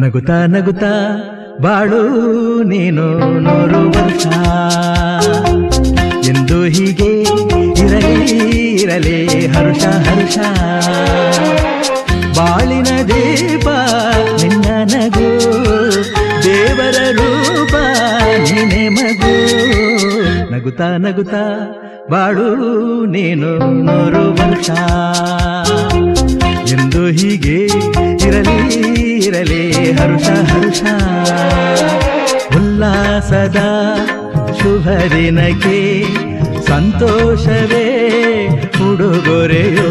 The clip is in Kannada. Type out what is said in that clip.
ನಗುತ್ತಾ ನಗುತ್ತಾ ಬಾಳು ನೀನು 100 ವರ್ಷ ಎಂದು ಹೀಗೆ ಇರಲಿ ಇರಲಿ ಹರುಷ ಹರುಷ ಬಾಳಿನ ದೀಪ ನಿನ್ನ ನಗು ದೇವರ ರೂಪ ನೀನೆ ಮಗು ನಗುತ್ತಾ ನಗುತ್ತಾ ಬಾಳು ನೀನು 100 ವರ್ಷ ಎಂದು ಹೀಗೆ ಇರಲಿ ಇರಲಿ ಹರುಷ ಹರುಷ ಉಲ್ಲಾಸದ ಶುಭ ದಿನಕ್ಕೆ ಸಂತೋಷವೇ ಉಡುಗೊರೆಯೋ